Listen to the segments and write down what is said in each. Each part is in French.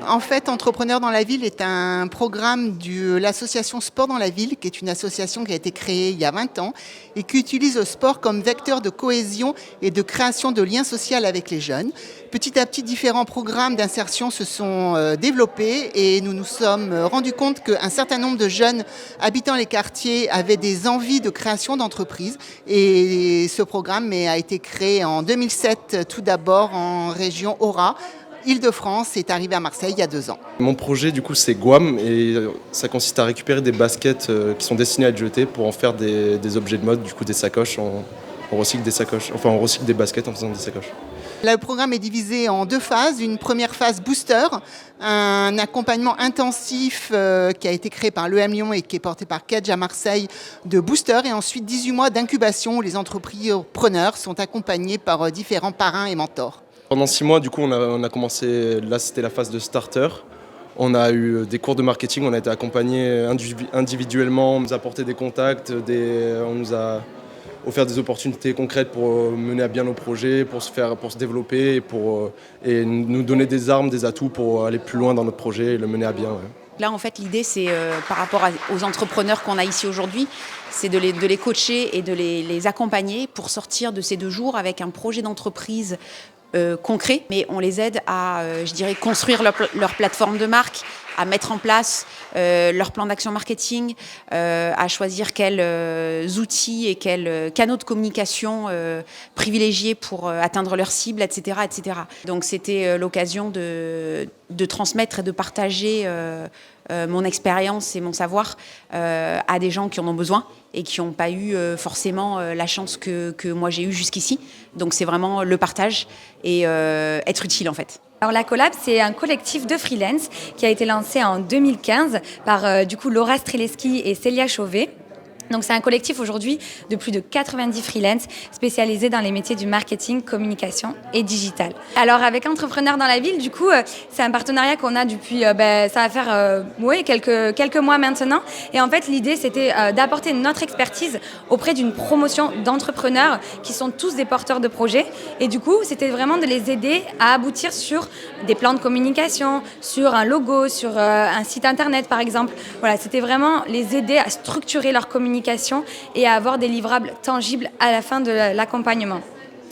En fait, Entrepreneurs dans la ville est un programme de l'association Sport dans la ville, qui est une association qui a été créée il y a 20 ans et qui utilise le sport comme vecteur de cohésion et de création de liens sociaux avec les jeunes. Petit à petit, différents programmes d'insertion se sont développés et nous nous sommes rendus compte qu'un certain nombre de jeunes habitant les quartiers avaient des envies de création d'entreprises. Et ce programme a été créé en 2007, tout d'abord en région Aura, Île-de-France, est arrivé à Marseille il y a 2 ans. Mon projet, du coup, c'est Guam et ça consiste à récupérer des baskets qui sont destinées à être jetées pour en faire des objets de mode, du coup des sacoches. On recycle des sacoches, enfin on recycle des baskets en faisant des sacoches. Le programme est divisé en 2 phases. Une première phase booster, un accompagnement intensif qui a été créé par l'EM Lyon et qui est porté par Kedge à Marseille de booster. Et ensuite 18 mois d'incubation où les entrepreneurs sont accompagnés par différents parrains et mentors. Pendant 6 mois, du coup, on a commencé, là c'était la phase de starter. On a eu des cours de marketing, on a été accompagnés individuellement, on nous a apporté des contacts, on nous a offert des opportunités concrètes pour mener à bien nos projets, pour se développer et nous donner des armes, des atouts pour aller plus loin dans notre projet et le mener à bien. Ouais. Là, en fait, l'idée, c'est par rapport aux entrepreneurs qu'on a ici aujourd'hui, c'est de les coacher et de les accompagner pour sortir de ces 2 jours avec un projet d'entreprise concret, mais on les aide à, je dirais, construire leur plateforme de marque, à mettre en place leur plan d'action marketing, à choisir quels outils et quels canaux de communication privilégier pour atteindre leur cible, etc., etc. Donc c'était l'occasion de transmettre et de partager mon expérience et mon savoir à des gens qui en ont besoin et qui n'ont pas eu forcément la chance que moi j'ai eue jusqu'ici. Donc c'est vraiment le partage et être utile en fait. Alors la Collab, c'est un collectif de freelance qui a été lancé en 2015 par du coup Laura Streleski et Célia Chauvet. Donc c'est un collectif aujourd'hui de plus de 90 freelance spécialisés dans les métiers du marketing, communication et digital. Alors avec Entrepreneurs dans la ville, du coup, c'est un partenariat qu'on a depuis, ça va faire quelques mois maintenant. Et en fait, l'idée, c'était d'apporter notre expertise auprès d'une promotion d'entrepreneurs qui sont tous des porteurs de projets. Et du coup, c'était vraiment de les aider à aboutir sur des plans de communication, sur un logo, sur un site internet par exemple. Voilà, c'était vraiment les aider à structurer leur communication et à avoir des livrables tangibles à la fin de l'accompagnement.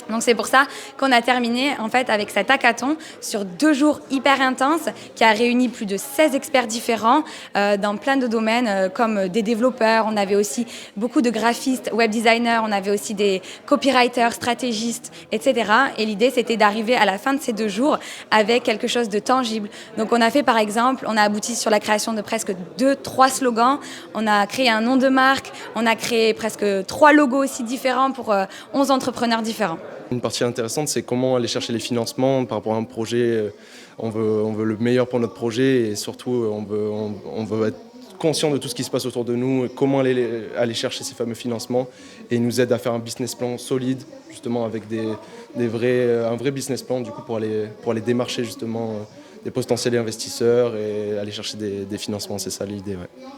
Donc c'est pour ça qu'on a terminé en fait avec cet hackathon sur 2 jours hyper intenses qui a réuni plus de 16 experts différents dans plein de domaines comme des développeurs, on avait aussi beaucoup de graphistes, web designers, on avait aussi des copywriters, stratégistes, etc. Et l'idée c'était d'arriver à la fin de ces 2 jours avec quelque chose de tangible. Donc on a fait par exemple, on a abouti sur la création de presque 2-3 slogans, on a créé un nom de marque, on a créé presque 3 logos aussi différents pour 11 entrepreneurs différents. Une partie intéressante, c'est comment aller chercher les financements par rapport à un projet. On veut le meilleur pour notre projet et surtout, on veut être conscient de tout ce qui se passe autour de nous, et comment aller chercher ces fameux financements. Et ils nous aident à faire un business plan solide, justement avec un vrai business plan du coup, pour aller démarcher justement des potentiels investisseurs et aller chercher des financements. C'est ça l'idée. Ouais.